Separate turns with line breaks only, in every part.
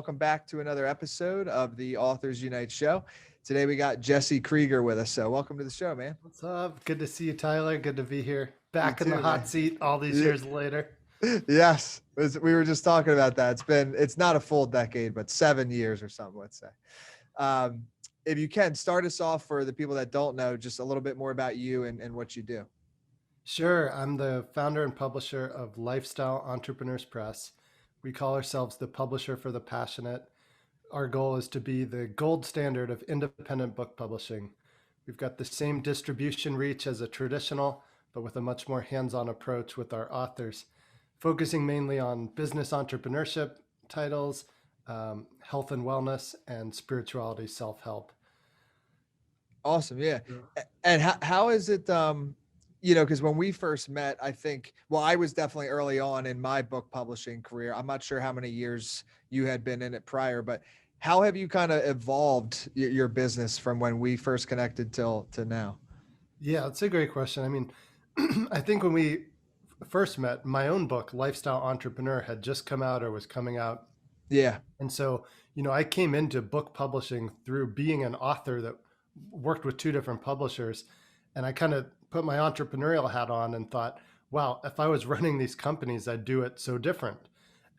welcome back to another episode of the Authors Unite show. Today we got Jessie Krieger with us. So welcome to the show, man.
What's up? Good to see you, Tyler. Good to be here.
You
Back in the
too,
hot
man.
seat all these
Yeah.
years later.
Yes, we were just talking about that. It's not a full decade, but 7 years or something, let's say. Um, if you can, start us off for the people that don't know, just a little bit more about you and what you do.
Sure, I'm the founder and publisher of Lifestyle Entrepreneurs Press. We call ourselves the publisher for the passionate. Our goal is to be the gold standard of independent book publishing. We've got the same distribution reach as a traditional, but with a much more hands-on approach with our authors, focusing mainly on business entrepreneurship titles, health and wellness, and spirituality self-help.
Awesome. Yeah.
Yeah.
And how is it, because when we first met, I think, well, I was definitely early on in my book publishing career. I'm not sure how many years you had been in it prior, but how have you kind of evolved your business from when we first connected to now?
Yeah, it's a great question. I mean, I think when we first met, my own book, Lifestyle Entrepreneur, had just come out or was coming out.
Yeah.
And so, I came into book publishing through being an author that worked with two different publishers. And I kind of put my entrepreneurial hat on and thought, wow, if I was running these companies, I'd do it so different.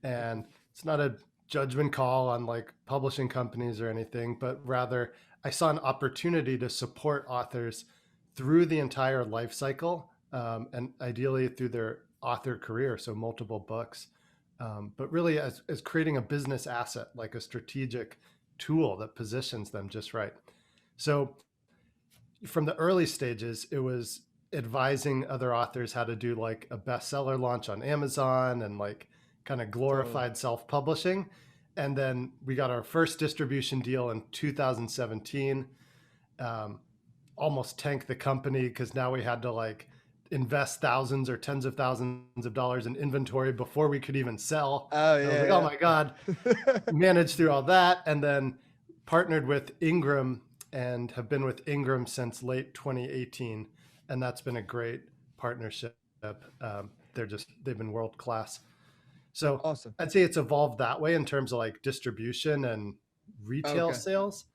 And it's not a judgment call on like publishing companies or anything, but rather I saw an opportunity to support authors through the entire life cycle, and ideally through their author career, so multiple books, but really as creating a business asset, like a strategic tool that positions them just right. So from the early stages, it was advising other authors how to do like a bestseller launch on Amazon and like kind of glorified self-publishing. And then we got our first distribution deal in 2017. Almost tanked the company because now we had to like invest thousands or tens of thousands of dollars in inventory before we could even sell.
Oh,
I was
yeah.
like, oh my God, managed through all that. And then partnered with Ingram and have been with Ingram since late 2018. And that's been a great partnership. They've been world-class. So
Awesome.
I'd say it's evolved that way in terms of like distribution and retail sales.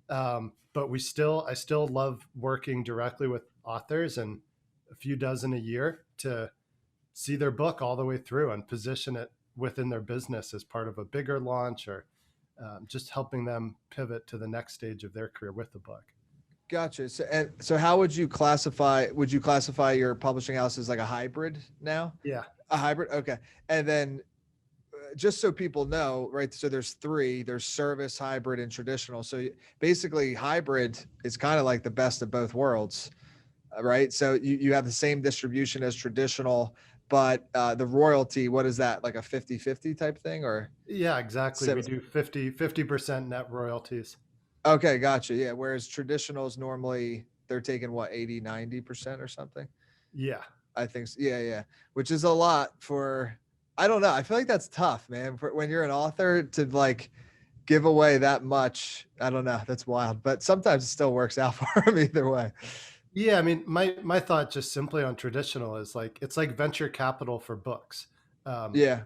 But I still love working directly with authors and a few dozen a year to see their book all the way through and position it within their business as part of a bigger launch or just helping them pivot to the next stage of their career with the book.
Gotcha. So how would you classify your publishing house as like a hybrid now?
Yeah.
A hybrid. Okay. And then just so people know, right? So there's service, hybrid, and traditional. So basically hybrid is kind of like the best of both worlds, right? So you have the same distribution as traditional, but the royalty, what is that? Like a 50-50 type thing or?
Yeah, exactly. We do 50% net royalties.
Okay. Gotcha. Yeah. Whereas traditionals normally they're taking what, 80-90% or something?
Yeah.
I think so. Yeah. Which is a lot for, I don't know. I feel like that's tough, man. For when you're an author to like give away that much. I don't know. That's wild, but sometimes it still works out for them either way.
Yeah. I mean, my thought just simply on traditional is like, it's like venture capital for books.
Yeah.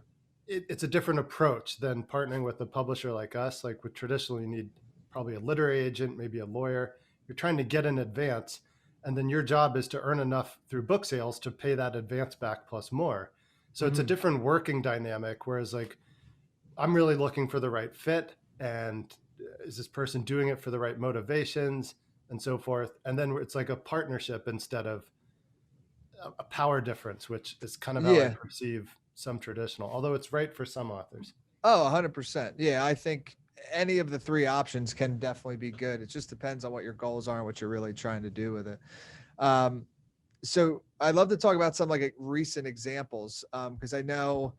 It's a different approach than partnering with a publisher like us. Like with traditional, you need probably a literary agent, maybe a lawyer. You're trying to get in advance. And then your job is to earn enough through book sales to pay that advance back plus more. So it's a different working dynamic. Whereas like, I'm really looking for the right fit. And is this person doing it for the right motivations and so forth? And then it's like a partnership instead of a power difference, which is kind of how I perceive some traditional, although it's right for some authors.
Oh, 100%. Yeah. I think any of the three options can definitely be good. It just depends on what your goals are and what you're really trying to do with it. So I'd love to talk about some like recent examples. Cause I know,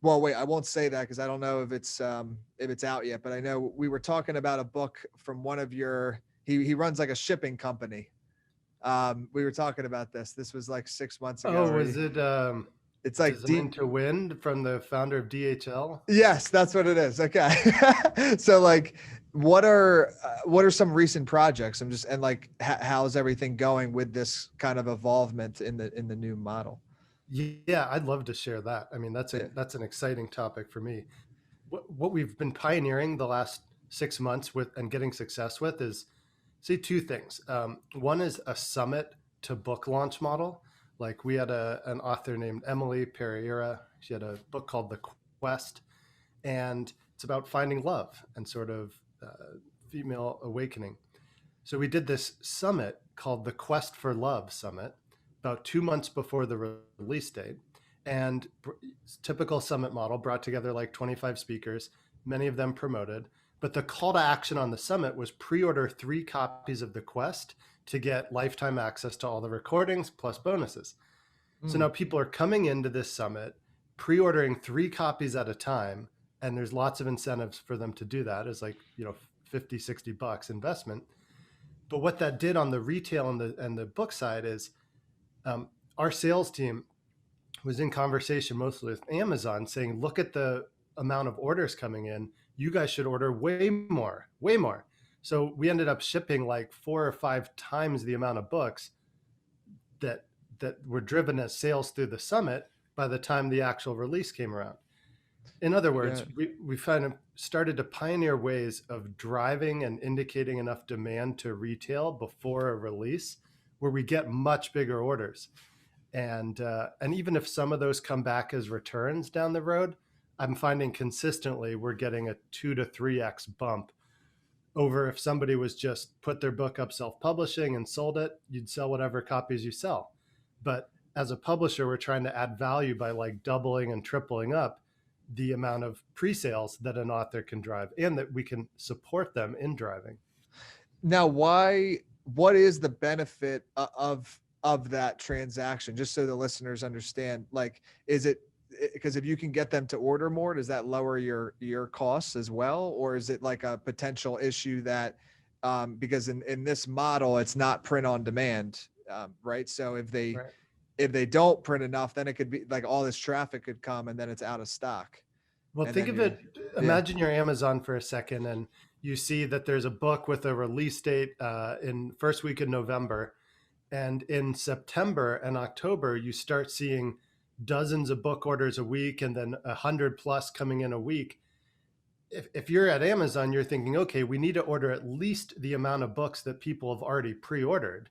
well, wait, I won't say that cause I don't know if it's out yet, but I know we were talking about a book from one of he runs like a shipping company. We were talking about this. This was like 6 months ago.
Oh, was it,
it's like
Design to Win from the founder of DHL?
Yes, that's what it is. Okay. So like, what are some recent projects? How's everything going with this kind of involvement in the new model?
Yeah, I'd love to share that. I mean, that's an exciting topic for me. what we've been pioneering the last 6 months with and getting success with is, say, two things. One is a summit to book launch model. Like we had an author named Emily Pereira. She had a book called The Quest, and it's about finding love and sort of female awakening. So we did this summit called the Quest for Love Summit about 2 months before the release date. And typical summit model, brought together like 25 speakers, many of them promoted. But the call to action on the summit was pre-order 3 copies of the Quest to get lifetime access to all the recordings plus bonuses. So now people are coming into this summit, pre-ordering 3 copies at a time. And there's lots of incentives for them to do that. It's like, 50, $60 investment. But what that did on the retail and the book side is our sales team was in conversation mostly with Amazon saying, look at the amount of orders coming in. You guys should order way more, way more. So we ended up shipping like 4 or 5 times the amount of books that were driven as sales through the summit by the time the actual release came around. In other words, we kind of started to pioneer ways of driving and indicating enough demand to retail before a release where we get much bigger orders. And even if some of those come back as returns down the road, I'm finding consistently we're getting a 2 to 3x bump over if somebody was just put their book up self-publishing and sold it, you'd sell whatever copies you sell. But as a publisher, we're trying to add value by like doubling and tripling up the amount of pre-sales that an author can drive and that we can support them in driving.
Now, what is the benefit of that transaction? Just so the listeners understand, like, is it because if you can get them to order more, does that lower your costs as well? Or is it like a potential issue that, because in this model, it's not print on demand, right? So if they don't print enough, then it could be like all this traffic could come and then it's out of stock.
Well,
And
think
then
of it, imagine you're Amazon for a second and you see that there's a book with a release date in first week of November. And in September and October, you start seeing dozens of book orders a week and then 100 plus coming in a week. If you're at Amazon, you're thinking, okay, we need to order at least the amount of books that people have already pre-ordered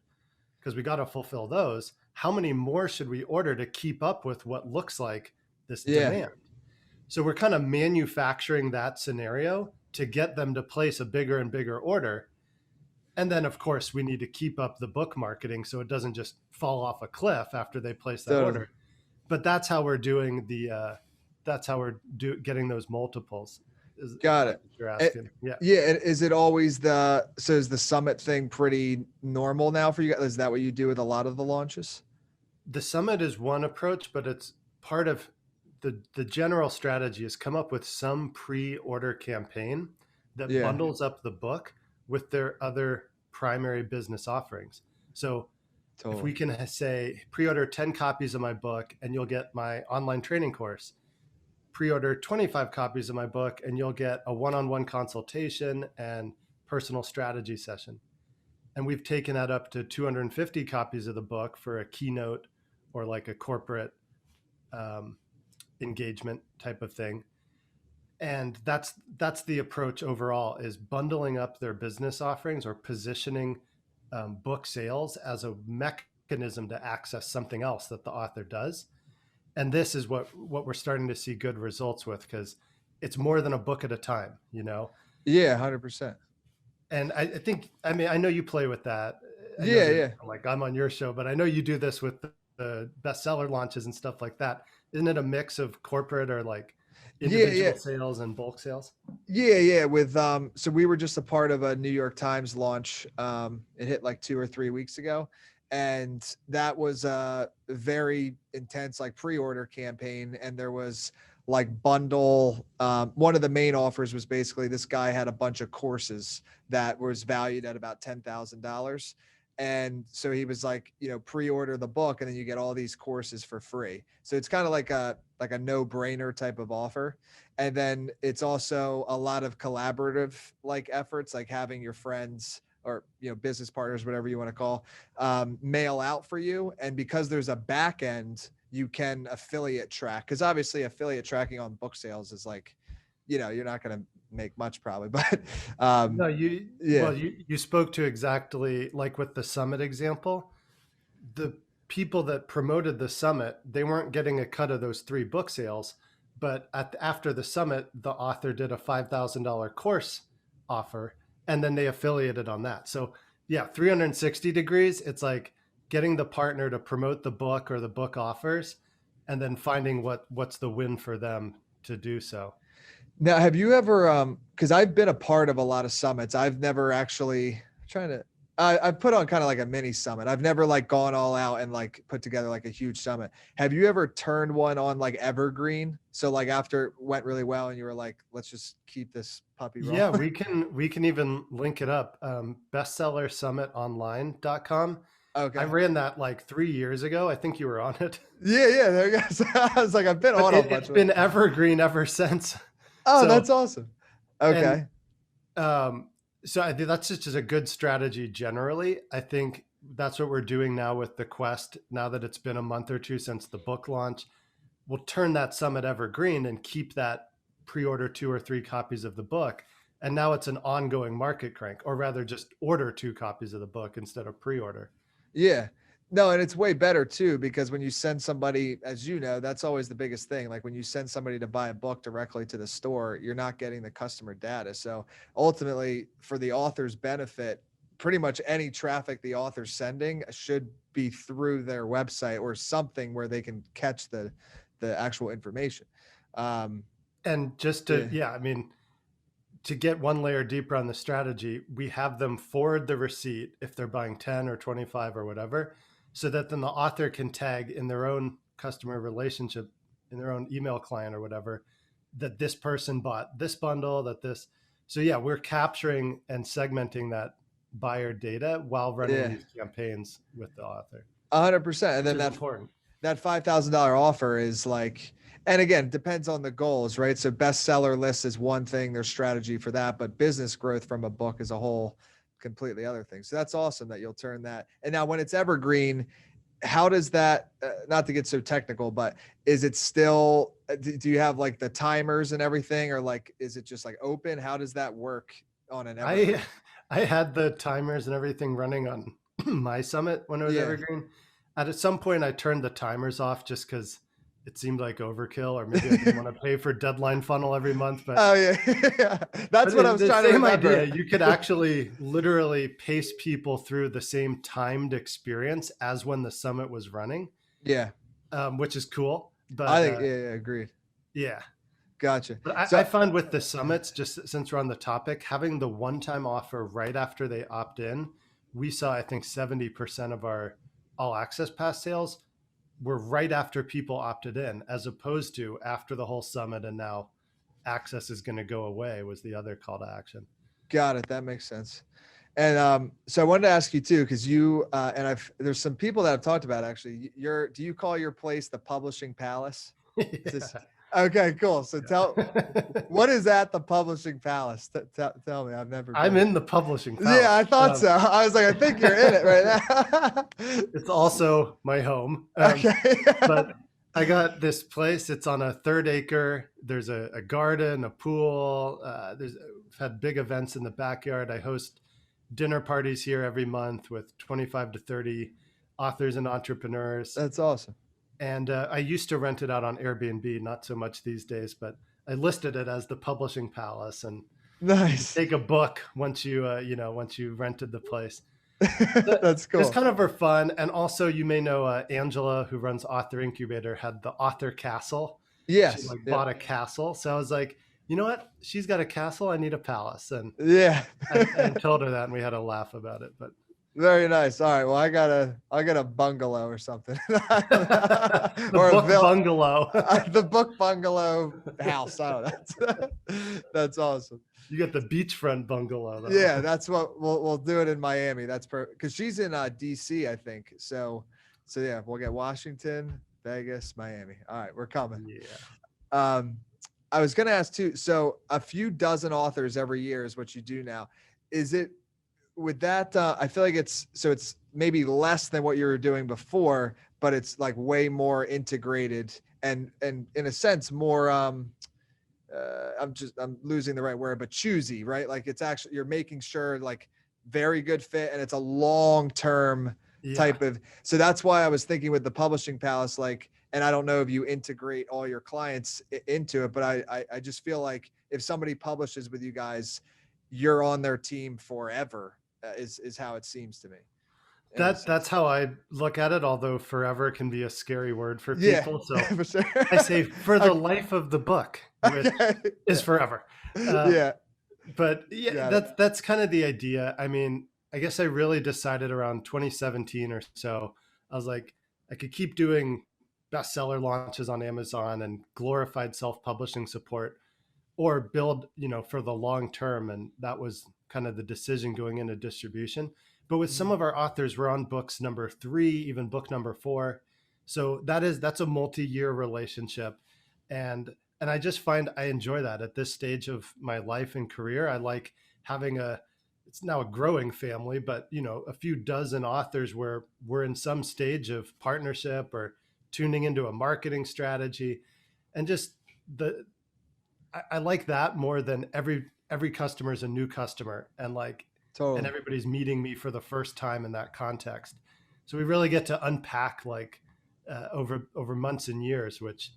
because we got to fulfill those. How many more should we order to keep up with what looks like this demand? So we're kind of manufacturing that scenario to get them to place a bigger and bigger order. And then, of course, we need to keep up the book marketing so it doesn't just fall off a cliff after they place that order. But that's how we're doing getting those multiples.
Got it.
You're asking.
Yeah. And is it always is the summit thing pretty normal now for you guys? Is that what you do with a lot of the launches?
The summit is one approach, but it's part of the general strategy is come up with some pre-order campaign that bundles up the book with their other primary business offerings. So if we can say pre-order 10 copies of my book and you'll get my online training course, pre-order 25 copies of my book and you'll get a one-on-one consultation and personal strategy session. And we've taken that up to 250 copies of the book for a keynote or like a corporate engagement type of thing. And that's the approach overall, is bundling up their business offerings or positioning book sales as a mechanism to access something else that the author does. And this is what we're starting to see good results with, because it's more than a book at a time, Yeah,
100%.
And I know you play with that. Like I'm on your show, but I know you do this with the bestseller launches and stuff like that. Isn't it a mix of corporate or like individual sales and bulk sales?
With so we were just a part of a New York Times launch. It hit like 2 or 3 weeks ago, and that was a very intense like pre-order campaign. And there was like bundle. One of the main offers was basically this guy had a bunch of courses that was valued at about $10,000. And so he was like, pre-order the book and then you get all these courses for free. So it's kind of like a no-brainer type of offer. And then it's also a lot of collaborative like efforts, like having your friends or, business partners, whatever you want to call, mail out for you. And because there's a back end, you can affiliate track. Cause obviously affiliate tracking on book sales is like you're not going to make much probably, but
No,
yeah,
you spoke to exactly like with the summit example. The people that promoted the summit, they weren't getting a cut of those 3 book sales, but after the summit, the author did a $5,000 course offer, and then they affiliated on that. So yeah, 360 degrees. It's like getting the partner to promote the book or the book offers, and then finding what's the win for them to do so.
Now, have you ever, because I've been a part of a lot of summits. I've never actually trying to, I've put on kind of like a mini summit. I've never like gone all out and like put together like a huge summit. Have you ever turned one on like evergreen? So like after it went really well and you were like, let's just keep this puppy rolling.
Yeah, we can even link it up. Bestsellersummitonline.com. I
Okay.
ran that like 3 years ago. I think you were on it.
Yeah. There you go. So I was like, I've been on
But
a
it's
bunch of
been
them.
evergreen ever since.
Oh,
So
that's awesome. Okay.
and so I think that's just a good strategy generally. I think that's what we're doing now with the Quest. Now that it's been a month or two since the book launch, we'll turn that summit evergreen and keep that pre-order 2 or 3 copies of the book. And now it's an ongoing market crank, or rather just order 2 copies of the book instead of pre-order.
Yeah. No, and it's way better too, because when you send somebody, as you know, that's always the biggest thing. Like when you send somebody to buy a book directly to the store, you're not getting the customer data. So ultimately, for the author's benefit, pretty much any traffic the author's sending should be through their website or something where they can catch the actual information. Um,
And just
yeah.
I mean, to get one layer deeper on the strategy, we have them forward the receipt if they're buying 10 or 25 or whatever, so that then the author can tag in their own customer relationship, in their own email client or whatever, that this person bought this bundle, that this. So yeah, we're capturing and segmenting that buyer data while running
Yeah.
these campaigns with the author.
100%. And then
Which is important.
that $5,000 offer is like, and again, depends on the goals, right? So bestseller list is one thing, there's strategy for that, but business growth from a book as a whole, completely other thing. So that's awesome that you'll turn that. And now when it's evergreen, how does that, not to get so technical, but is it still, do you have like the timers and everything, or like, is it just like open? How does that work on an evergreen?
I had the timers and everything running on my summit when it was
Yeah.
evergreen. At some point, I turned the timers off just because it seemed like overkill, or maybe I didn't want to pay for deadline funnel every month. But
Oh yeah, that's what I was trying to remember.
Idea. You could actually literally pace people through the same timed experience as when the summit was running.
Yeah,
which is cool. But
I think agreed.
Yeah.
Gotcha.
But I find with the summits, just since we're on the topic, having the one-time offer right after they opt in, we saw, I think 70% of our all access pass sales were right after people opted in, as opposed to after the whole summit and now access is going to go away was the other call to action.
Got it. That makes sense. And so I wanted to ask you too, because you and there's some people that have talked about actually. Do you call your place the Publishing Palace?
Yeah.
Okay, cool. So what is at the Publishing Palace? Tell me. I've never.
I'm in the Publishing Palace.
Yeah, I thought so. I was like, I think you're in it right now.
It's also my home.
Okay.
But I got this place. It's on a 3rd acre. There's a garden, a pool. We've had big events in the backyard. I host dinner parties here every month with 25 to 30 authors and entrepreneurs.
That's awesome.
And I used to rent it out on Airbnb, not so much these days, but I listed it as the Publishing Palace. And
nice.
Take a book once you once you rented the place.
That's cool.
It's kind of for fun. And also, you may know Angela, who runs Author Incubator, had the Author Castle.
Yes.
She bought a castle. So I was like, you know what? She's got a castle. I need a palace. And
yeah,
I told her that, and we had a laugh about it. But
very nice. All right. Well, I got a bungalow or something.
The
or
book bungalow.
The book bungalow house. I don't know. That's awesome.
You get the beachfront bungalow, though.
Yeah, that's what we'll do it in Miami. That's because she's in DC, I think. So yeah, we'll get Washington, Vegas, Miami. All right, we're coming.
Yeah.
I was gonna ask too. So a few dozen authors every year is what you do now. Is it with that? I feel like it's maybe less than what you were doing before, but it's like way more integrated and in a sense more I'm losing the right word, but choosy, right? Like it's actually, you're making sure like very good fit and it's a long term
Yeah.
type of. So that's why I was thinking with the publishing palace, like, and I don't know if you integrate all your clients into it, but I just feel like if somebody publishes with you guys, you're on their team forever, is how it seems to me in a
That's
sense.
how I look at it, although forever can be a scary word for
Yeah,
people. So
for sure.
I say for the
Okay.
life of the book, which
Okay.
is
Yeah.
forever. Um,
Yeah.
but yeah,
Got it.
that's kind of the idea. I mean, I guess I really decided around 2017 or so. I was like, I could keep doing bestseller launches on Amazon and glorified self-publishing support, or build, for the long term. And that was kind of the decision going into distribution. But with some
Mhm.
of our authors, we're on books number 3, even book number 4. So that's a multi-year relationship. And I just find I enjoy that at this stage of my life and career. I like having it's now a growing family, but a few dozen authors where we're in some stage of partnership or tuning into a marketing strategy. And just the I like that more than every customer is a new customer, and
Totally.
everybody's meeting me for the first time in that context. So we really get to unpack over months and years, which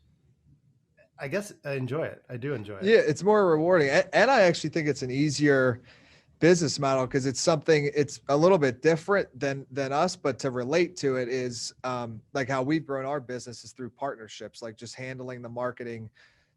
I guess I enjoy it. I do enjoy it.
Yeah, it's more rewarding. And I actually think it's an easier business model because it's something, it's a little bit different than us, but to relate to it is like how we've grown our business is through partnerships, like just handling the marketing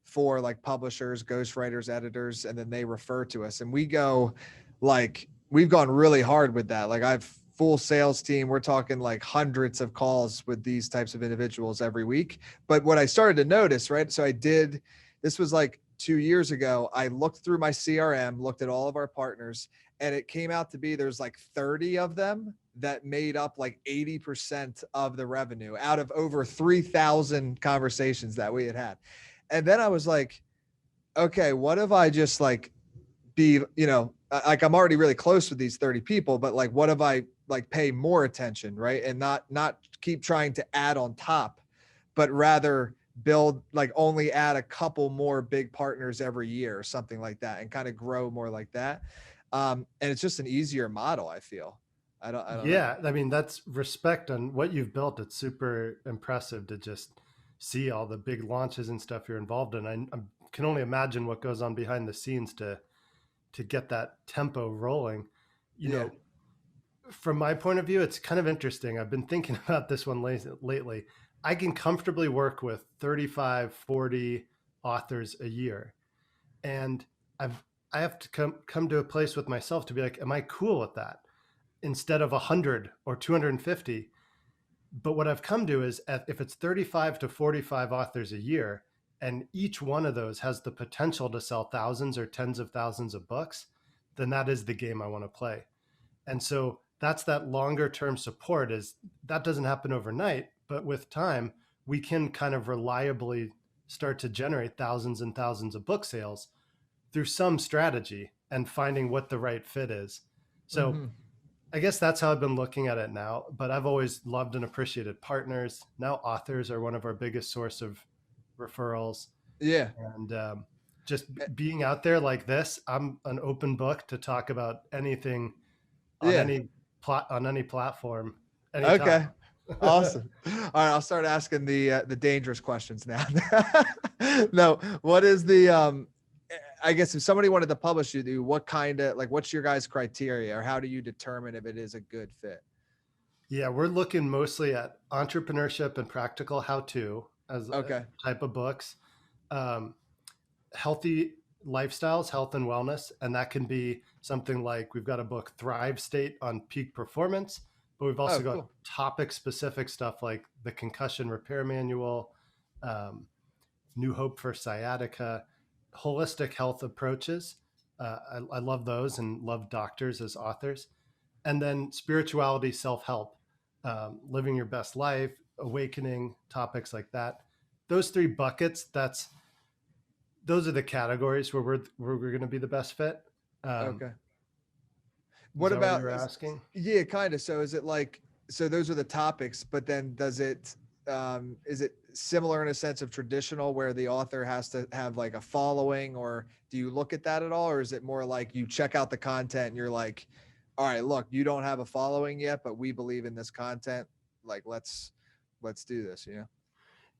for like publishers, ghostwriters, editors, and then they refer to us. And we go like we've gone really hard with that. Like I've full sales team. We're talking like hundreds of calls with these types of individuals every week. But what I started to notice, right? So I did, this was like 2 years ago. I looked through my CRM, looked at all of our partners, and it came out to be there's like 30 of them that made up like 80% of the revenue out of over 3,000 conversations that we had had. And then I was like, okay, what if I just like be, like I'm already really close with these 30 people, but like, what if I like pay more attention, right? And not keep trying to add on top, but rather build like only add a couple more big partners every year or something like that and kind of grow more like that. And it's just an easier model, I feel. I don't know.
Yeah, I mean that's respect on what you've built. It's super impressive to just see all the big launches and stuff you're involved in. I can only imagine what goes on behind the scenes to get that tempo rolling. You
Yeah.
know, from my point of view, it's kind of interesting. I've been thinking about this one lately. I can comfortably work with 35, 40 authors a year. And I've I have to come to a place with myself to be like, am I cool with that? Instead of 100 or 250. But what I've come to is if it's 35 to 45 authors a year, and each one of those has the potential to sell thousands or tens of thousands of books, then that is the game I want to play. And so that's that longer term support. Is that doesn't happen overnight, but with time we can kind of reliably start to generate thousands and thousands of book sales through some strategy and finding what the right fit is. So
Mm-hmm.
I guess that's how I've been looking at it now, but I've always loved and appreciated partners. Now authors are one of our biggest source of referrals.
Yeah.
And just being out there like this, I'm an open book to talk about anything on
Yeah.
any on any platform, anytime.
Okay. Awesome. All right, I'll start asking the dangerous questions now. No, what is the I guess if somebody wanted to publish you, what kind of like what's your guys' criteria or how do you determine if it is a good fit?
Yeah, we're looking mostly at entrepreneurship and practical how to as a
Okay.
type of books. Um, Healthy lifestyles, health and wellness. And that can be something like we've got a book, Thrive State, on peak performance, but we've
Oh,
also got
cool.
topic specific stuff like the concussion repair manual, um, New Hope for Sciatica, holistic health approaches. I love those and love doctors as authors. And then spirituality, self help, living your best life, awakening, topics like that. Those 3 buckets, those are the categories where we're going to be the best fit. Um,
Okay.
is
What
that what
about
you were asking?
yeah, kind of. So is it like so those are the topics, but then does it is it similar in a sense of traditional where the author has to have like a following, or do you look at that at all? Or is it more like you check out the content and you're like, all right, look, you don't have a following yet, but we believe in this content. Like, let's do this, you know?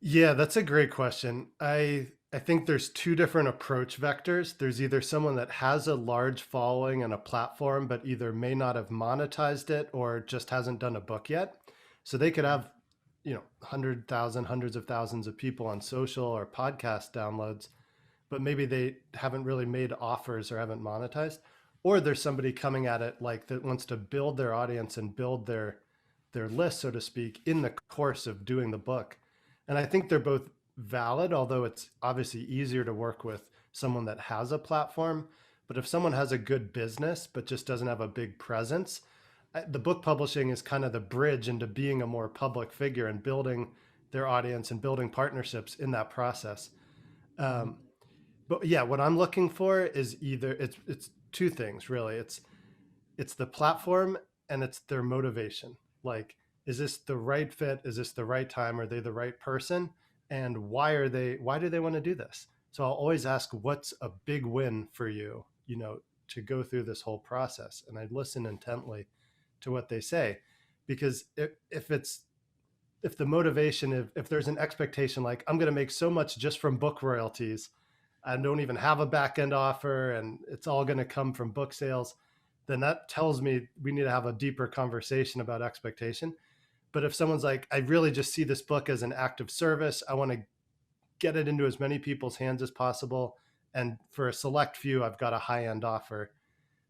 Yeah, that's a great question. I think there's two different approach vectors. There's either someone that has a large following and a platform, but either may not have monetized it or just hasn't done a book yet. So they could have, 100,000, hundreds of thousands of people on social or podcast downloads, but maybe they haven't really made offers or haven't monetized. Or there's somebody coming at it like that wants to build their audience and build their list, so to speak, in the course of doing the book. And I think they're both valid, although it's obviously easier to work with someone that has a platform. But if someone has a good business, but just doesn't have a big presence, the book publishing is kind of the bridge into being a more public figure and building their audience and building partnerships in that process. But yeah, what I'm looking for is either it's two things really. It's the platform and it's their motivation. Like, is this the right fit? Is this the right time? Are they the right person? And why do they want to do this? So I'll always ask, what's a big win for you, to go through this whole process? And I listen intently to what they say, because if the motivation, if there's an expectation, like I'm going to make so much just from book royalties, I don't even have a back end offer and it's all going to come from book sales, then that tells me we need to have a deeper conversation about expectation. But if someone's like, I really just see this book as an act of service, I want to get it into as many people's hands as possible, and for a select few, I've got a high-end offer,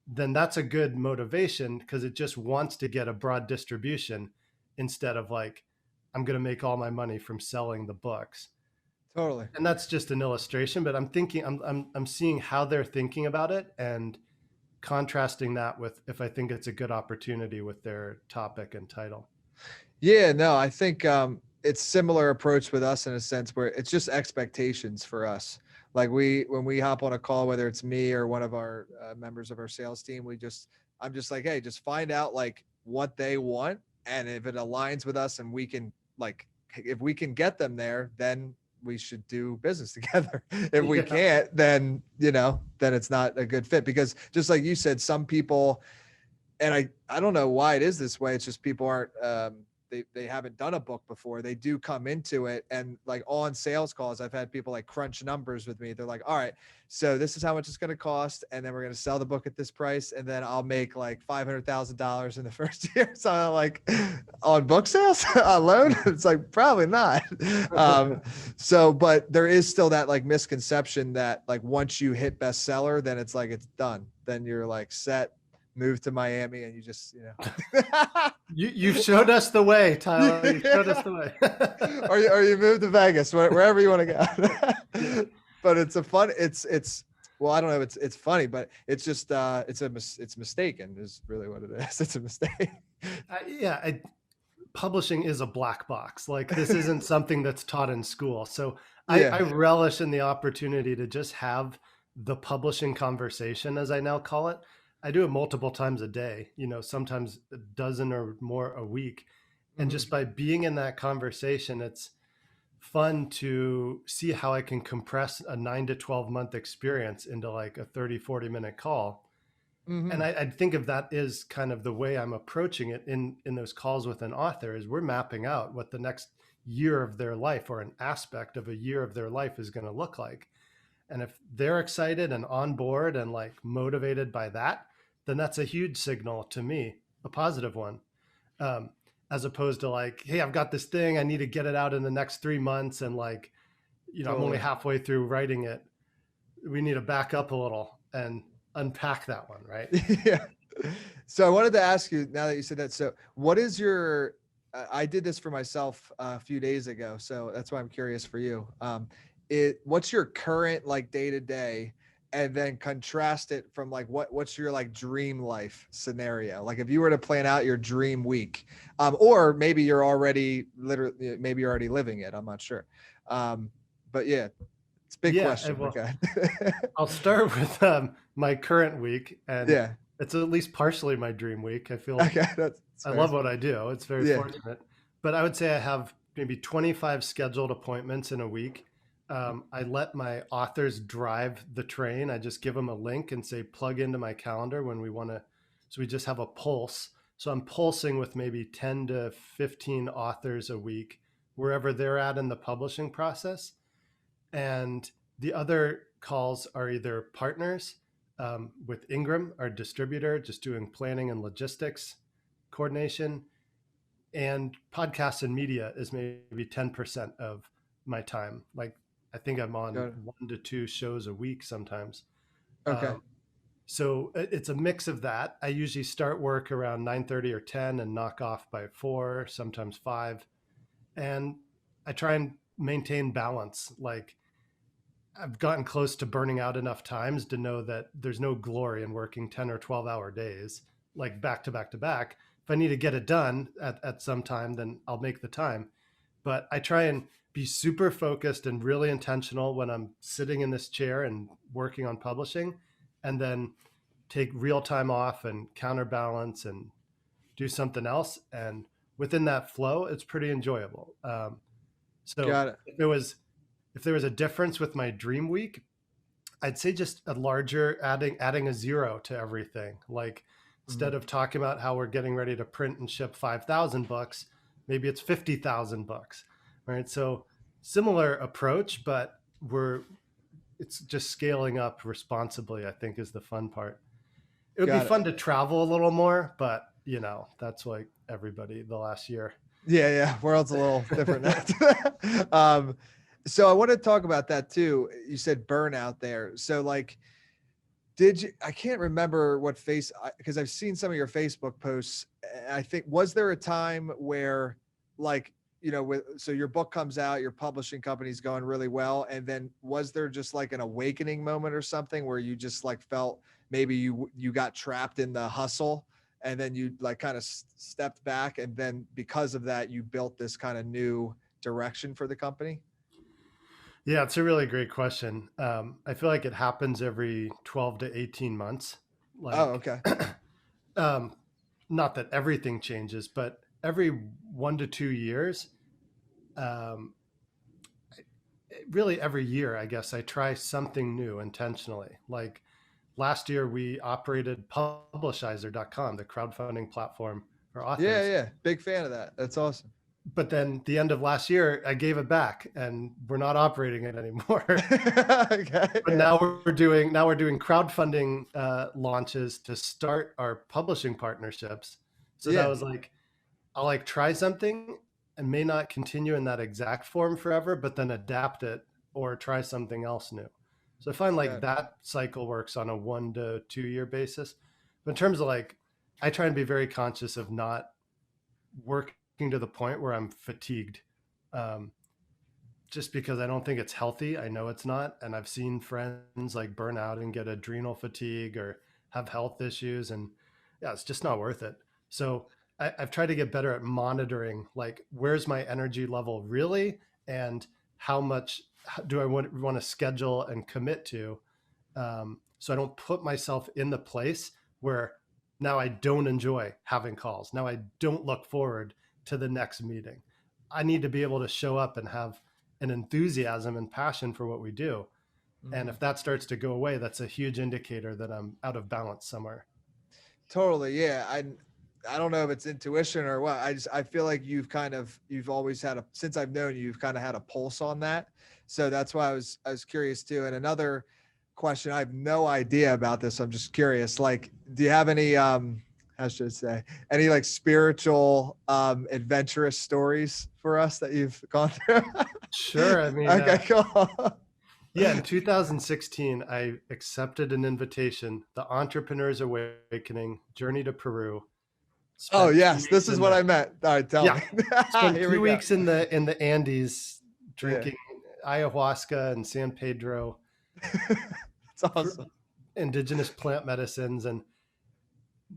then that's a good motivation because it just wants to get a broad distribution instead of like, I'm going to make all my money from selling the books.
Totally.
And that's just an illustration, but I'm seeing how they're thinking about it and contrasting that with if I think it's a good opportunity with their topic and title.
Yeah, no, I think it's similar approach with us in a sense where it's just expectations for us. Like when we hop on a call, whether it's me or one of our members of our sales team, I'm just like, hey, just find out like what they want. And if it aligns with us and we can if we can get them there, then we should do business together. If we can't, then, then it's not a good fit, because just like you said, some people, and I don't know why it is this way. It's just people aren't, they haven't done a book before. They do come into it, and like on sales calls, I've had people like crunch numbers with me. They're like, all right, so this is how much it's going to cost. And then we're going to sell the book at this price. And then I'll make like $500,000 in the first year. So I'm like, on book sales alone, it's like, probably not. But there is still that like misconception that like, once you hit bestseller, then it's like, it's done. Then you're like set, move to Miami, and you just,
You've showed us the way, Tyler. You showed us the way.
or you move to Vegas, wherever you want to go. But it's well, I don't know. It's funny, but it's just, it's mistaken is really what it is. It's a mistake.
Publishing is a black box. Like, this isn't something that's taught in school. So
Yeah.
I relish in the opportunity to just have the publishing conversation, as I now call it. I do it multiple times a day, sometimes a dozen or more a week. And just by being in that conversation, it's fun to see how I can compress a 9 to 12 month experience into like a 30, 40 minute call. And I think of that is kind of the way I'm approaching it in those calls with an author, is we're mapping out what the next year of their life or an aspect of a year of their life is going to look like. And if they're excited and on board and like motivated by that, then that's a huge signal to me, a positive one, as opposed to like, hey, I've got this thing, I need to get it out in the next 3 months. And like, I'm only halfway through writing it. We need to back up a little and unpack that one, right?
Yeah. So I wanted to ask you, now that you said that, so what is your, I did this for myself a few days ago, so that's why I'm curious for you. What's your current like day to day, and then contrast it from like what's your like dream life scenario? Like if you were to plan out your dream week, or maybe you're already living it. I'm not sure. But yeah, it's a big question.
Well,
okay.
I'll start with my current week, and
yeah,
it's at least partially my dream week. I feel
okay,
I love what I do. It's very fortunate, but I would say I have maybe 25 scheduled appointments in a week. I let my authors drive the train. I just give them a link and say, plug into my calendar when we want to. So we just have a pulse. So I'm pulsing with maybe 10 to 15 authors a week, wherever they're at in the publishing process. And the other calls are either partners with Ingram, our distributor, just doing planning and logistics coordination, and podcasts and media is maybe 10% of my time. Like I think I'm on
Got it.
1 to 2 shows a week sometimes.
Okay.
So it's a mix of that. I usually start work around 9:30 or 10 and knock off by 4, sometimes 5. And I try and maintain balance. Like I've gotten close to burning out enough times to know that there's no glory in working 10 or 12-hour days, like back to back to back. If I need to get it done at some time, then I'll make the time. But I try and be super focused and really intentional when I'm sitting in this chair and working on publishing, and then take real time off and counterbalance and do something else. And within that flow, it's pretty enjoyable. So
Got it.
if there was a difference with my dream week, I'd say just a larger adding a 0 to everything. Like instead of talking about how we're getting ready to print and ship 5,000 books, maybe it's 50,000 books, right? So similar approach, but it's just scaling up responsibly, I think, is the fun part. It would
Got
be
it.
fun to travel a little more, but that's like everybody the last year.
Yeah, yeah. World's a little different now. So I want to talk about that too. You said burnout there. So like, I can't remember what because I've seen some of your Facebook posts. I think, was there a time where like, so your book comes out, your publishing company's going really well. And then was there just like an awakening moment or something where you just like felt maybe you got trapped in the hustle and then you like kind of stepped back. And then because of that, you built this kind of new direction for the company?
Yeah, it's a really great question. I feel like it happens every 12 to 18 months.
Oh,
Like,
okay.
um, not that everything changes, but every 1 to 2 years, um, really every year, I guess, I try something new intentionally. Like last year, we operated Publishizer.com, the crowdfunding platform for
Yeah,
authors.
yeah. Big fan of that. That's awesome.
But then the end of last year, I gave it back and we're not operating it anymore.
Okay.
But
Yeah.
now we're doing crowdfunding launches to start our publishing partnerships. So that
Yeah.
was like, I'll like try something and may not continue in that exact form forever, but then adapt it or try something else new. So I find like
Got it.
that cycle works on a 1 to 2 year basis. But in terms of like, I try and be very conscious of not working to the point where I'm fatigued. Um, just because I don't think it's healthy. I know it's not. And I've seen friends like burn out and get adrenal fatigue or have health issues. And yeah, it's just not worth it. So I've tried to get better at monitoring, like, where's my energy level really? And how much do I want to schedule and commit to? So I don't put myself in the place where now I don't enjoy having calls. Now I don't look forward to the next meeting. I need to be able to show up and have an enthusiasm and passion for what we do. And
Mhm.
if that starts to go away, that's a huge indicator that I'm out of balance somewhere.
Totally. Yeah. I don't know if it's intuition or what. I feel like you've always had since I've known you, you've kind of had a pulse on that. So that's why I was curious too. And another question, I have no idea about this. I'm just curious. Like, do you have any, how should I say, any like spiritual, adventurous stories for us that you've gone through?
Sure. I mean,
Okay, cool.
yeah, in 2016, I accepted an invitation, the Entrepreneur's Awakening Journey to Peru.
Oh
Spent two
yes, this
weeks
is
in
what
the
I meant. All right, tell
Yeah,
me.
spent
Here we
two
go.
weeks in the Andes
Yeah.
drinking ayahuasca and San Pedro,
It's awesome.
indigenous plant medicines. And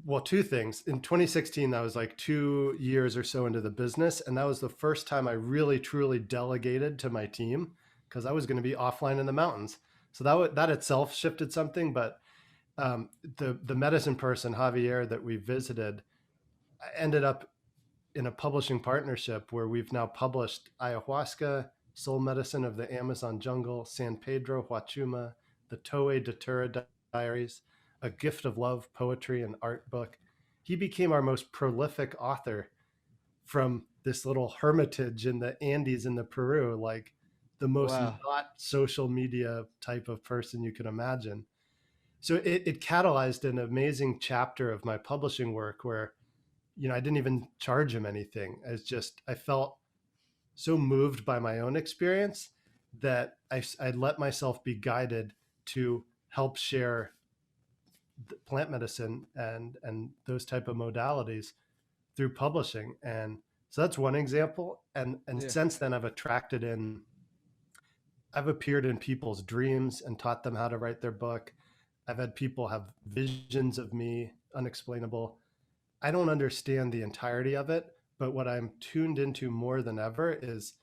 well, two things. In 2016, I was like 2 years or so into the business, and that was the first time I really truly delegated to my team because I was going to be offline in the mountains. So that itself shifted something. But the medicine person Javier that we visited ended up in a publishing partnership where we've now published Ayahuasca, Soul Medicine of the Amazon Jungle, San Pedro Huachuma, the Toei Datura Diaries, A Gift of Love poetry and art book. He became our most prolific author from this little hermitage in the Andes in the Peru, like the most
Wow.
not social media type of person you could imagine. So it catalyzed an amazing chapter of my publishing work where, I didn't even charge him anything. It's just, I felt so moved by my own experience that I let myself be guided to help share plant medicine and those type of modalities through publishing. And so that's one example. And
Yeah.
since then I've appeared in people's dreams and taught them how to write their book. I've had people have visions of me, unexplainable. I don't understand the entirety of it, but what I'm tuned into more than ever is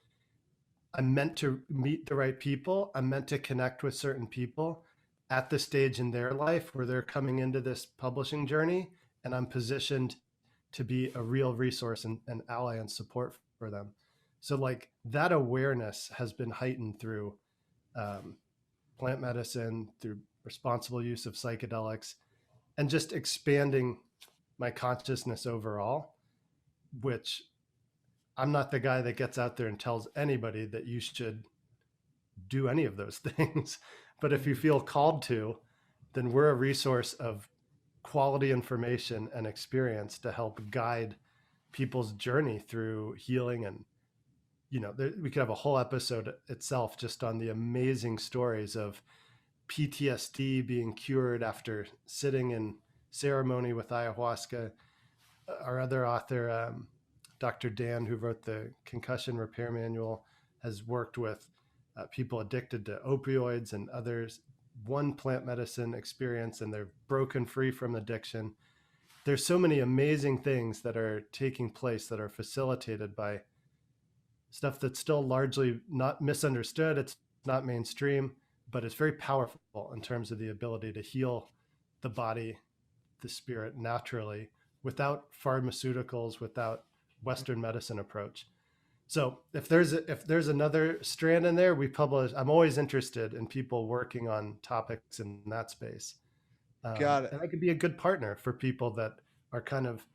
I'm meant to meet the right people. I'm meant to connect with certain people at the stage in their life where they're coming into this publishing journey. And I'm positioned to be a real resource and ally and support for them. So like that awareness has been heightened through plant medicine, through responsible use of psychedelics, and just expanding my consciousness overall, which I'm not the guy that gets out there and tells anybody that you should do any of those things. But if you feel called to, then we're a resource of quality information and experience to help guide people's journey through healing. And, we could have a whole episode itself just on the amazing stories of PTSD being cured after sitting in ceremony with ayahuasca. Our other author, Dr. Dan, who wrote the Concussion Repair Manual, has worked with people addicted to opioids and others, one plant medicine experience, and they're broken free from addiction. There's so many amazing things that are taking place that are facilitated by stuff that's still largely not misunderstood. It's not mainstream, but it's very powerful in terms of the ability to heal the body, the spirit naturally without pharmaceuticals, without Western medicine approach. So if there's another strand in there, I'm always interested in people working on topics in that space.
Got it.
And I could be a good partner for people that are kind of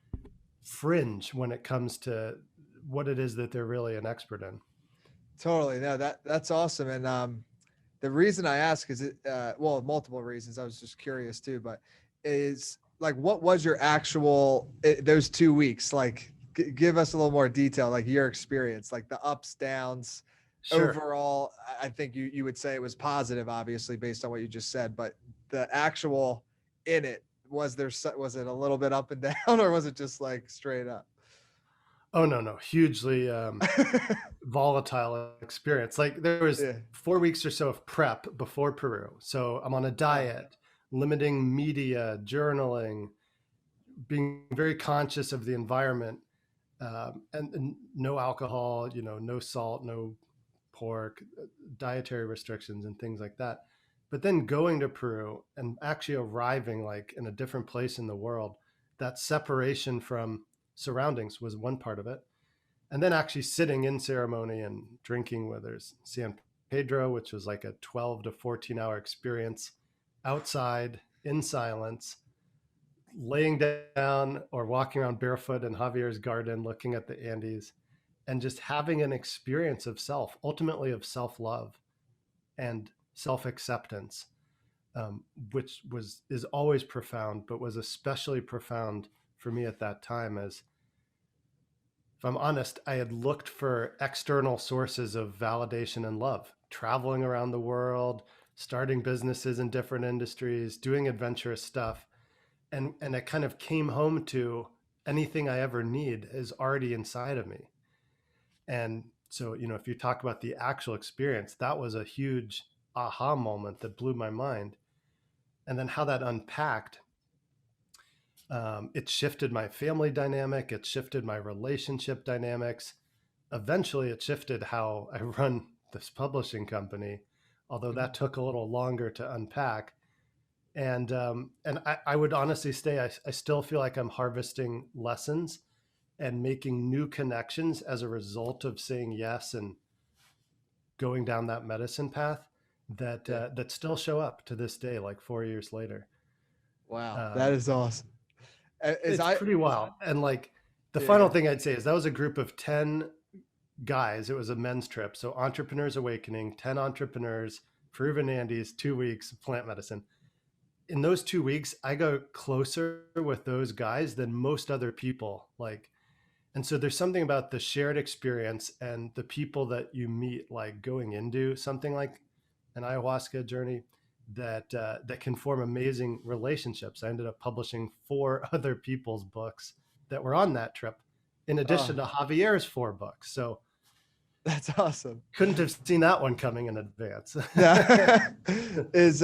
fringe when it comes to what it is that they're really an expert in.
Totally. No, that's awesome. And the reason I ask is well, multiple reasons. I was just curious too, but is like, what was your actual those 2 weeks? Like, give us a little more detail, like your experience, like the ups, downs.
Sure.
Overall, I think you would say it was positive, obviously, based on what you just said. But the actual in it, was it a little bit up and down, or was it just like straight up?
Oh, no, hugely volatile experience. Like there was
Yeah.
4 weeks or so of prep before Peru. So I'm on a diet, limiting media, journaling, being very conscious of the environment, and no alcohol, no salt, no pork, dietary restrictions and things like that. But then going to Peru and actually arriving like in a different place in the world, that separation from surroundings was one part of it. And then actually sitting in ceremony and drinking, whether it's San Pedro, which was like a 12 to 14-hour experience outside in silence, laying down or walking around barefoot in Javier's garden, looking at the Andes, and just having an experience of self, ultimately of self-love and self-acceptance, which is always profound, but was especially profound for me at that time. As if I'm honest, I had looked for external sources of validation and love, traveling around the world, starting businesses in different industries, doing adventurous stuff. And I kind of came home to anything I ever need is already inside of me. And so, if you talk about the actual experience, that was a huge aha moment that blew my mind. And then how that unpacked, it shifted my family dynamic, it shifted my relationship dynamics. Eventually, it shifted how I run this publishing company, although that took a little longer to unpack. And I would honestly say I still feel like I'm harvesting lessons and making new connections as a result of saying yes and going down that medicine path that
Yeah.
that still show up to this day, like 4 years later.
Wow, that
Um,
is awesome. Is
it's
I
pretty wild. And like the
Yeah,
final
good.
thing I'd say is that was a group of 10 guys. It was a men's trip. So Entrepreneurs Awakening, 10 entrepreneurs, Peruvian Andes, 2 weeks of plant medicine. In those 2 weeks, I got closer with those guys than most other people. Like, and so there's something about the shared experience and the people that you meet, like going into something like an ayahuasca journey, that can form amazing relationships. I ended up publishing 4 other people's books that were on that trip, in
Oh,
addition to Javier's 4 books. So
that's awesome.
couldn't have seen that one coming in advance.
Yeah. Is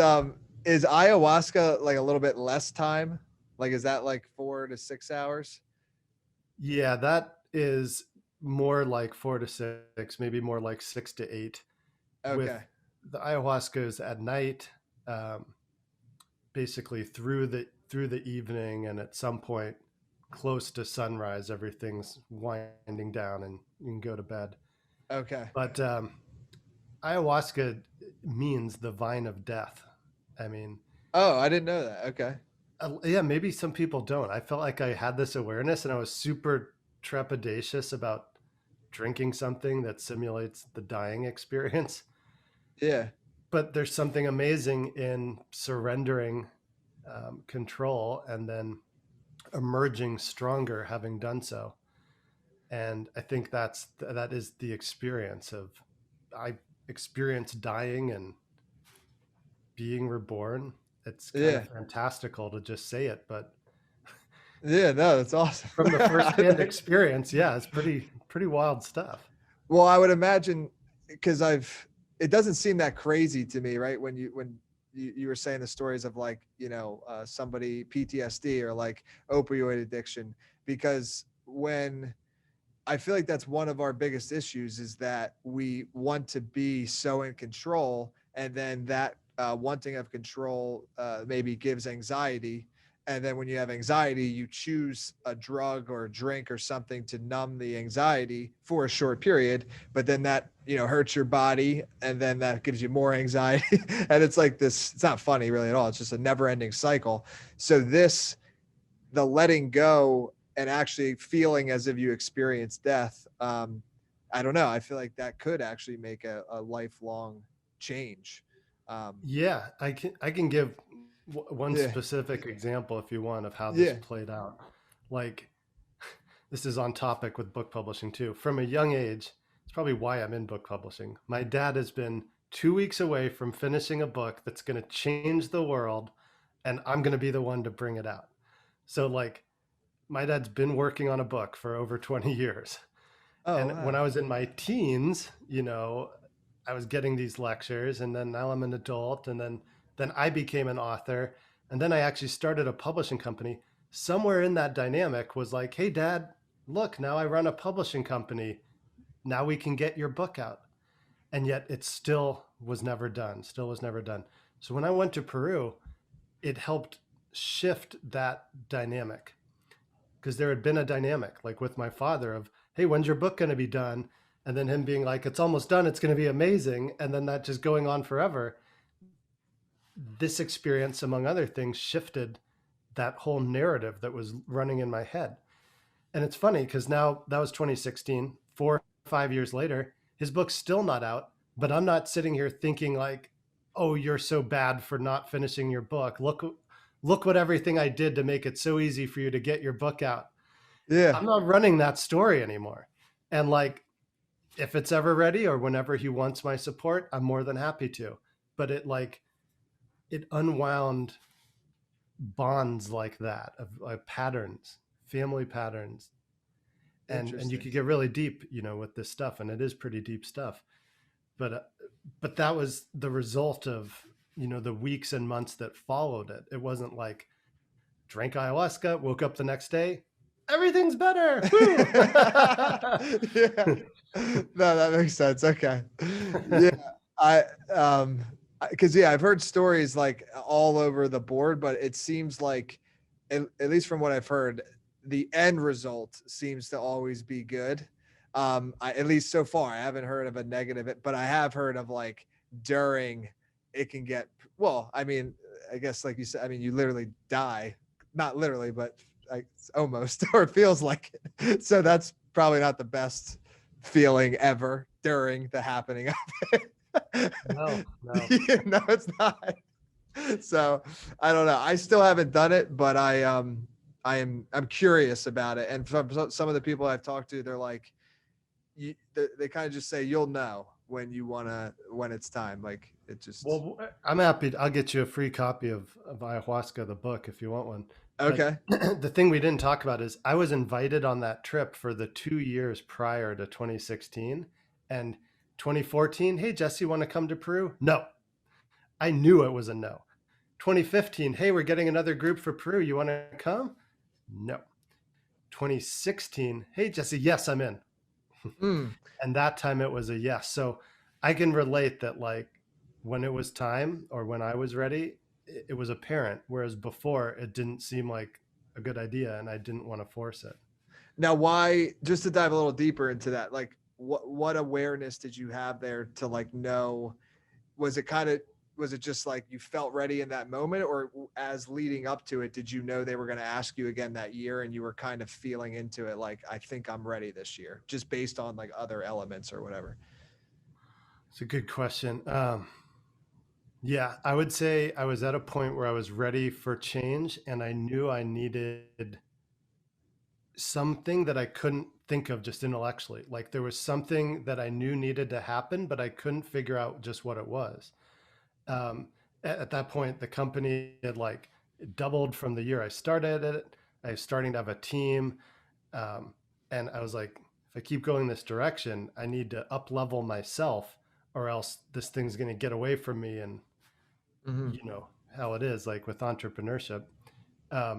ayahuasca like a little bit less time? Like is that like 4 to 6 hours?
Yeah, that is more like 4 to 6, maybe more like 6 to 8. With
Okay.
the ayahuascas at night, um, basically through the evening, and at some point close to sunrise, everything's winding down and you can go to bed.
Okay.
But ayahuasca means the vine of death. I mean,
Oh, I didn't know that. Okay.
yeah, maybe some people don't. I felt like I had this awareness, and I was super trepidatious about drinking something that simulates the dying experience.
Yeah.
But there's something amazing in surrendering control and then emerging stronger having done so. And I think that is the experience of, I experienced dying and being reborn. It's kind
Yeah.
of fantastical to just say it, but
Yeah, no, that's awesome.
from the firsthand experience, yeah, it's pretty wild stuff.
Well, I would imagine because it doesn't seem that crazy to me, right? When you were saying the stories of like, somebody PTSD or like opioid addiction, because when I feel like that's one of our biggest issues is that we want to be so in control, and then that wanting of control maybe gives anxiety. And then when you have anxiety, you choose a drug or a drink or something to numb the anxiety for a short period, but then that, hurts your body, and then that gives you more anxiety. And it's like this, it's not funny really at all. It's just a never ending cycle. So the letting go and actually feeling as if you experience death, I don't know, I feel like that could actually make a lifelong change.
Yeah, I can give one
Yeah.
specific example if you want of how this
Yeah.
played out. Like, this is on topic with book publishing too. From a young age, it's probably why I'm in book publishing. My dad has been 2 weeks away from finishing a book that's going to change the world, and I'm going to be the one to bring it out. So like, my dad's been working on a book for over 20 years.
Oh,
And when
wow.
I was in my teens, I was getting these lectures, and then now I'm an adult, and then I became an author, and then I actually started a publishing company. Somewhere in that dynamic was like, "Hey dad, look, now I run a publishing company. Now we can get your book out." And yet it still was never done. Still was never done. So when I went to Peru, it helped shift that dynamic, because there had been a dynamic like with my father of, "Hey, when's your book going to be done?" And then him being like, "It's almost done, it's going to be amazing," and then that just going on forever. This experience, among other things, shifted that whole narrative that was running in my head. And it's funny because now that was 2016, 4 or 5 years later, his book's still not out, but I'm not sitting here thinking like, "Oh, you're so bad for not finishing your book. Look what everything I did to make it so easy for you to get your book out."
Yeah.
I'm not running that story anymore. And like, if it's ever ready or whenever he wants my support, I'm more than happy to. But it unwound bonds like that of patterns, family patterns. And you
Interesting.
could get really deep, with this stuff, and it is pretty deep stuff. But but that was the result of, the weeks and months that followed it. It wasn't like drank ayahuasca, woke up the next day, everything's better. Woo!
Yeah. No, that makes sense. Okay. Yeah. I because I've heard stories like all over the board, but it seems like at least from what I've heard, the end result seems to always be good. At least so far, I haven't heard of a negative, but I have heard of like during it can get, well, I mean, I guess like you said, I mean, you literally die, not literally, but like almost, or it feels like it. So that's probably not the best feeling ever during the happening of it.
No, no.
No, it's not. So I don't know. I still haven't done it, but I'm curious about it. And from some of the people I've talked to, they're like, they kind of just say you'll know when you wanna when it's time. Like it just
Well, I'm happy. I'll get you a free copy of Ayahuasca, the book, if you want one. But
okay.
the thing we didn't talk about is I was invited on that trip for the 2 years prior to 2016 and 2014. Hey, Jesse, want to come to Peru? No, I knew it was a no. 2015. Hey, we're getting another group for Peru. You want to come? No. 2016. Hey, Jesse, yes, I'm in.
Mm.
And that time it was a yes. So I can relate that, like, when it was time or when I was ready, it was apparent. Whereas before, it didn't seem like a good idea, and I didn't want to force it.
Now, why? Just to dive a little deeper into that, like what awareness did you have there to like know? Was it kind of was it just like you felt ready in that moment, or as leading up to it, did you know they were going to ask you again that year, and you were kind of feeling into it, like I think I'm ready this year, just based on like other elements or whatever?
It's a good question. Yeah, I would say I was at a point where I was ready for change, and I knew I needed something that I couldn't think of just intellectually. Like there was something that I knew needed to happen, but I couldn't figure out just what it was. Um, at that point, the company had like doubled from the year I started it. I was starting to have a team. Um, and I was like, if I keep going this direction, I need to up level myself or else this thing's going to get away from me. And
Mm-hmm.
you know how it is like with entrepreneurship.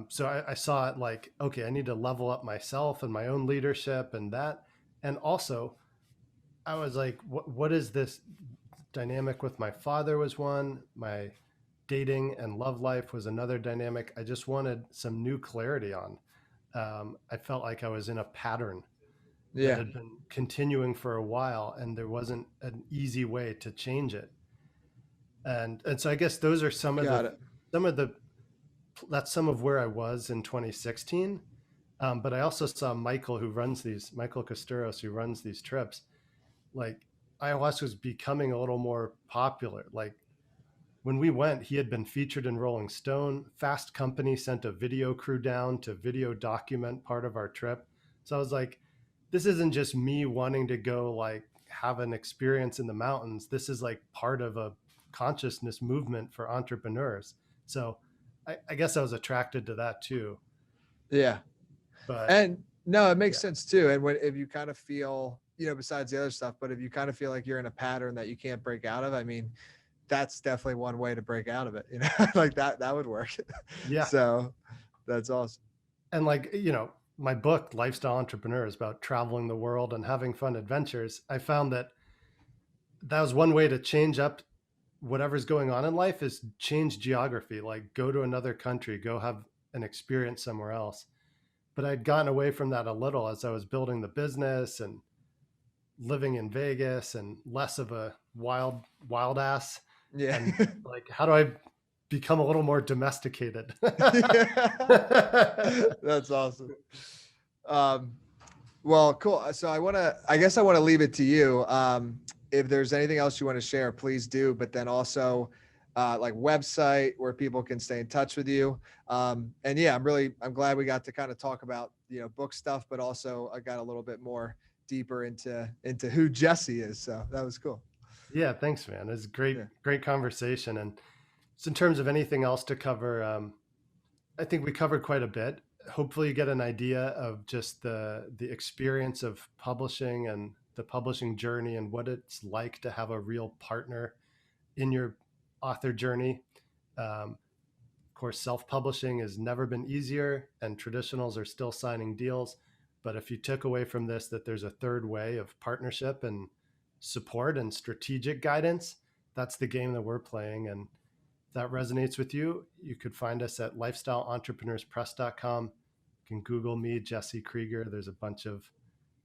So I saw it like, okay, I need to level up myself and my own leadership and that. And also, I was like, what is this dynamic with my father was one, my dating and love life was another dynamic. I just wanted some new clarity on. I felt like I was in a pattern that
Yeah,
had been continuing for a while, and there wasn't an easy way to change it. And so I guess those are
got it.
some of the that's some of where I was in 2016. But I also saw Michael Costuros, who runs these trips, like ayahuasca was becoming a little more popular. Like when we went, he had been featured in Rolling Stone. Fast Company sent a video crew down to video document part of our trip. So I was like, this isn't just me wanting to go like have an experience in the mountains. This is like part of a consciousness movement for entrepreneurs. So I guess I was attracted to that too.
Yeah.
But
And no, it makes
yeah,
sense too. And when if you kind of feel, besides the other stuff, but if you kind of feel like you're in a pattern that you can't break out of, I mean, that's definitely one way to break out of it. Like that would work.
yeah.
So that's awesome.
And like, my book, Lifestyle Entrepreneur, is about traveling the world and having fun adventures. I found that that was one way to change up whatever's going on in life is change geography, like go to another country, go have an experience somewhere else. But I'd gotten away from that a little as I was building the business and living in Vegas and less of a wild ass.
Yeah.
And like, how do I become a little more domesticated?
That's awesome. Um, well, cool. So I guess I want to leave it to you. If there's anything else you want to share, please do. But then also, like website where people can stay in touch with you. And yeah, I'm glad we got to kind of talk about, book stuff, but also I got a little bit more deeper into who Jesse is. So that was cool.
Yeah, thanks, man. It's a
Yeah.
great conversation. And so in terms of anything else to cover, I think we covered quite a bit. Hopefully you get an idea of just the experience of publishing and the publishing journey and what it's like to have a real partner in your author journey. Of course, self-publishing has never been easier, and traditionals are still signing deals. But if you took away from this that there's a third way of partnership and support and strategic guidance, that's the game that we're playing. And if that resonates with you, you could find us at lifestyleentrepreneurspress.com. can Google me, Jessie Krieger. There's a bunch of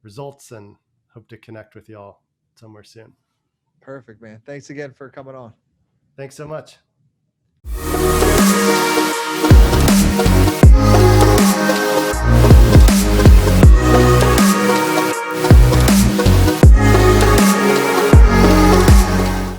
results, and hope to connect with y'all somewhere soon.
Perfect, man. Thanks again for coming on.
Thanks so much.